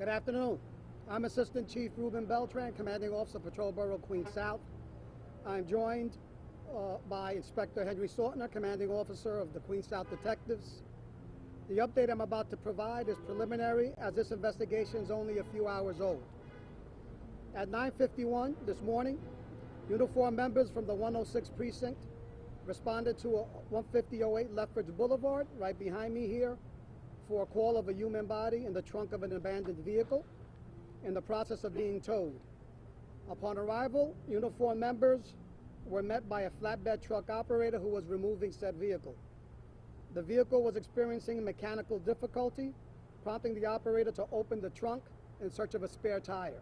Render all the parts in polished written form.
Good afternoon. I'm Assistant Chief Ruben Beltran, Commanding Officer, Patrol Bureau, Queens South. I'm joined by Inspector Henry Sortner, Commanding Officer of the Queens South Detectives. The update I'm about to provide is preliminary, as this investigation is only a few hours old. At 9:51 this morning, uniformed members from the 106 Precinct responded to a 15008 Lethbridge Boulevard, right behind me here, for a call of a human body in the trunk of an abandoned vehicle in the process of being towed. Upon arrival, uniformed members were met by a flatbed truck operator who was removing said vehicle. The vehicle was experiencing mechanical difficulty, prompting the operator to open the trunk in search of a spare tire.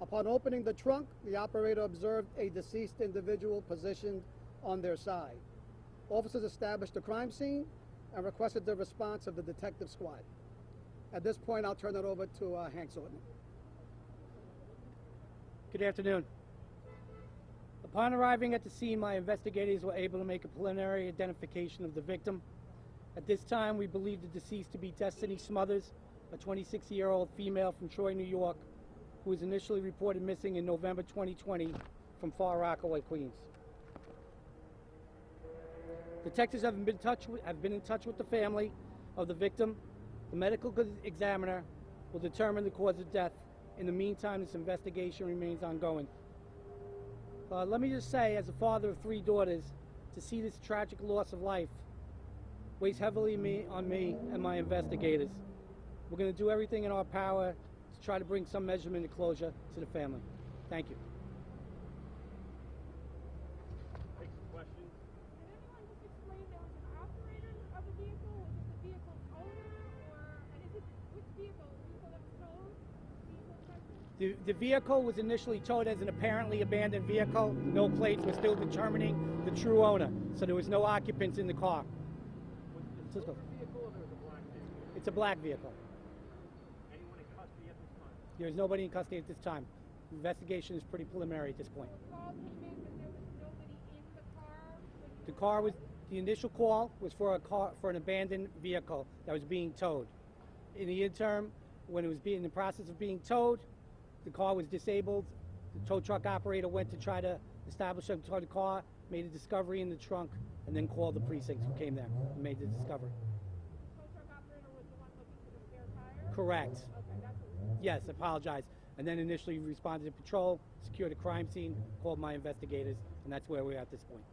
Upon opening the trunk, the operator observed a deceased individual positioned on their side. Officers established the crime scene and requested the response of the detective squad. At this point, I'll turn it over to Hank Sortner. Good afternoon. Upon arriving at the scene, my investigators were able to make a preliminary identification of the victim. At this time, we believe the deceased to be Destiny Smothers, a 26-year-old female from Troy, New York, who was initially reported missing in November 2020 from Far Rockaway, Queens. Detectives have been in touch with the family of the victim. The medical examiner will determine the cause of death. In the meantime, this investigation remains ongoing. Let me just say, as a father of 3 daughters, to see this tragic loss of life weighs heavily on me and my investigators. We're going to do everything in our power to try to bring some measurement of closure to the family. Thank you. Take some questions. Did anyone just explain there was an operator of the vehicle? Was it the vehicle's owner, and is it which vehicle? The vehicle that was towed? The vehicle was initially towed as an apparently abandoned vehicle. No plates. We're still determining the true owner, so there was no occupants in the car. Was it a silver vehicle or there was a black vehicle? It's a black vehicle. Anyone in custody at this time? There is nobody in custody at this time. The investigation is pretty preliminary at this point. So calls were made, but there was nobody in the car? The car was, the initial call was for an abandoned vehicle that was being towed. In the interim, when it was in the process of being towed, the car was disabled. The tow truck operator went to try to establish a tow the car, made a discovery in the trunk, and then called the precinct who came there and made the discovery. The tow truck operator was the one looking for the spare tire? Correct. Okay, that's what Yes, I apologize. And then initially responded to patrol, secured a crime scene, called my investigators, and that's where we're at this point.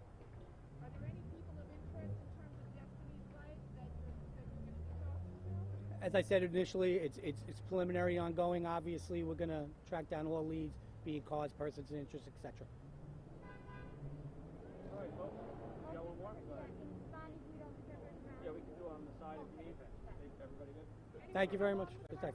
Are there any people of interest in terms of Destiny's life that you're going to be talking to? As I said initially, it's preliminary, ongoing. Obviously, we're going to track down all leads, be it cause, persons of interest, etc. All right, folks. You got one more? Yeah, we can do it on the side if you need. Everybody good? Thank you very much. Good day.